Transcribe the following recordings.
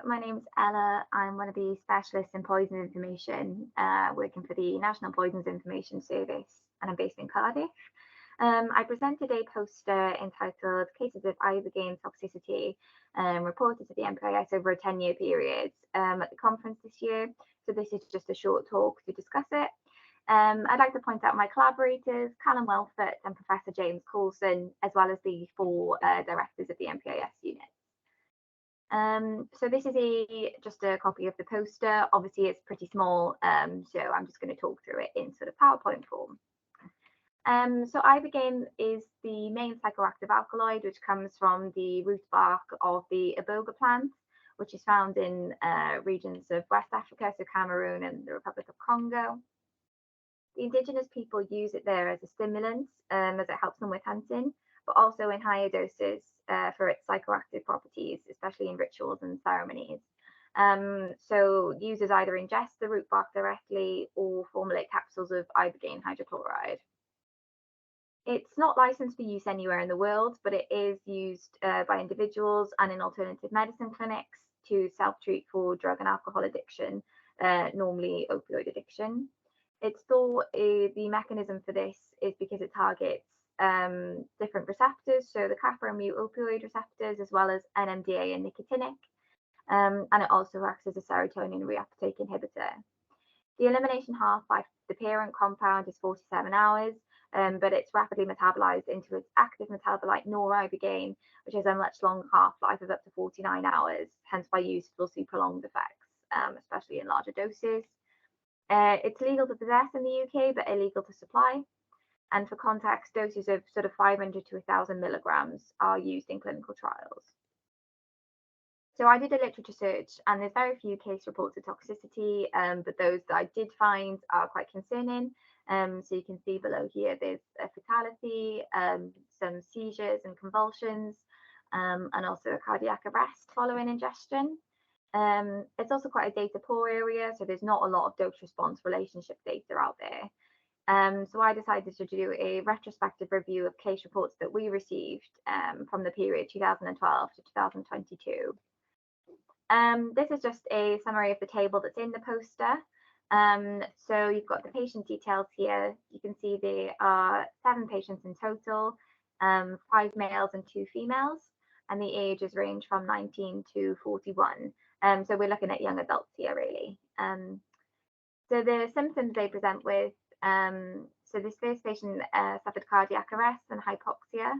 my name's Ella. I'm one of the specialists in poison information, working for the National Poisons Information Service, and I'm based in Cardiff. I presented a poster entitled Cases of Ibogaine Toxicity reported to the MPIS over a 10-year period at the conference this year. So this is just a short talk to discuss it. I'd like to point out my collaborators, Callum Welford and Professor James Coulson, as well as the four directors of the MPIS unit. So this is just a copy of the poster. Obviously, it's pretty small, so I'm just going to talk through it in sort of PowerPoint form. So ibogaine is the main psychoactive alkaloid, which comes from the root bark of the iboga plant, which is found in regions of West Africa, so Cameroon and the Republic of Congo. The indigenous people use it there as a stimulant, as it helps them with hunting, but also in higher doses for its psychoactive properties, especially in rituals and ceremonies. So users either ingest the root bark directly or formulate capsules of ibogaine hydrochloride. It's not licensed for use anywhere in the world, but it is used by individuals and in alternative medicine clinics to self-treat for drug and alcohol addiction, normally opioid addiction. It's thought the mechanism for this is because it targets different receptors, so the kappa and mu opioid receptors, as well as NMDA and nicotinic, and it also acts as a serotonin reuptake inhibitor. The elimination half-life of the parent compound is 47 hours, but it's rapidly metabolized into its active metabolite noribogaine, which has a much longer half-life of up to 49 hours, hence why use will see prolonged effects, especially in larger doses. It's legal to possess in the UK, but illegal to supply. And for context, doses of sort of 500 to 1,000 milligrams are used in clinical trials. So I did a literature search, and there's very few case reports of toxicity, but those that I did find are quite concerning. So you can see below here, there's a fatality, some seizures and convulsions, and also a cardiac arrest following ingestion. It's also quite a data poor area, so there's not a lot of dose response relationship data out there. So I decided to do a retrospective review of case reports that we received from the period 2012 to 2022. This is just a summary of the table that's in the poster. So you've got the patient details here. You can see there are 7 patients in total, 5 males and 2 females, and the ages range from 19 to 41. So we're looking at young adults here, really. So the symptoms they present with, so this first patient suffered cardiac arrest and hypoxia.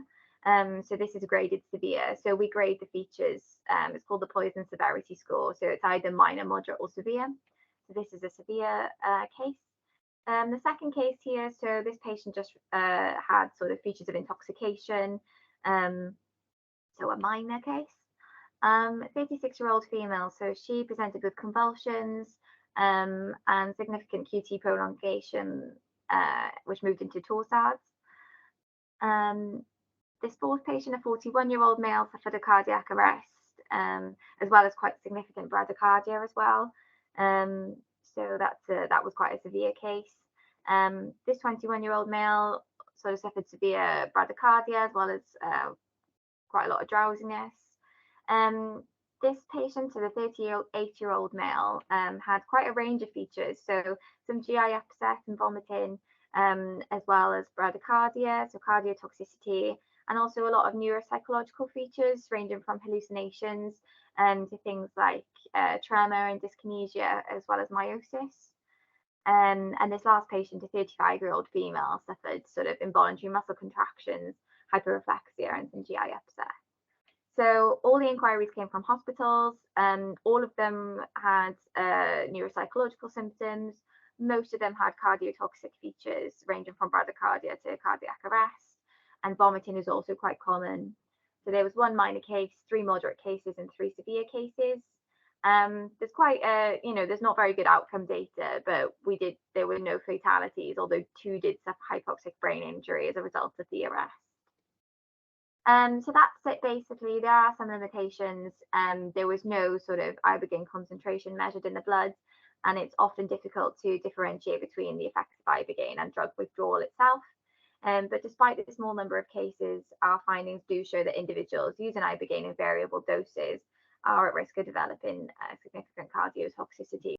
So this is graded severe. So we grade the features. It's called the poison severity score. So it's either minor, moderate, or severe. So this is a severe case. The second case here, so this patient just had sort of features of intoxication. So a minor case. 36-year-old female. So she presented with convulsions and significant QT prolongation, which moved into torsades. This fourth patient, a 41-year-old male, suffered a cardiac arrest, as well as quite significant bradycardia as well. So that was quite a severe case. This 21-year-old male sort of suffered severe bradycardia, as well as quite a lot of drowsiness. This patient, so the 38-year-old male, had quite a range of features. So some GI upset and vomiting, as well as bradycardia, so cardiotoxicity, and also a lot of neuropsychological features ranging from hallucinations to things like tremor and dyskinesia, as well as meiosis. And this last patient, a 35-year-old female, suffered sort of involuntary muscle contractions, hyperreflexia, and some GI upset. So all the inquiries came from hospitals, and all of them had neuropsychological symptoms. Most of them had cardiotoxic features ranging from bradycardia to cardiac arrest, and vomiting is also quite common. So there was 1 minor case, 3 moderate cases, and 3 severe cases. There's quite there's not very good outcome data, but there were no fatalities, although 2 did suffer hypoxic brain injury as a result of the arrest. So that's it basically. There are some limitations. There was no sort of ibogaine concentration measured in the blood, and it's often difficult to differentiate between the effects of ibogaine and drug withdrawal itself. But despite the small number of cases, our findings do show that individuals using ibogaine in variable doses are at risk of developing significant cardiotoxicity.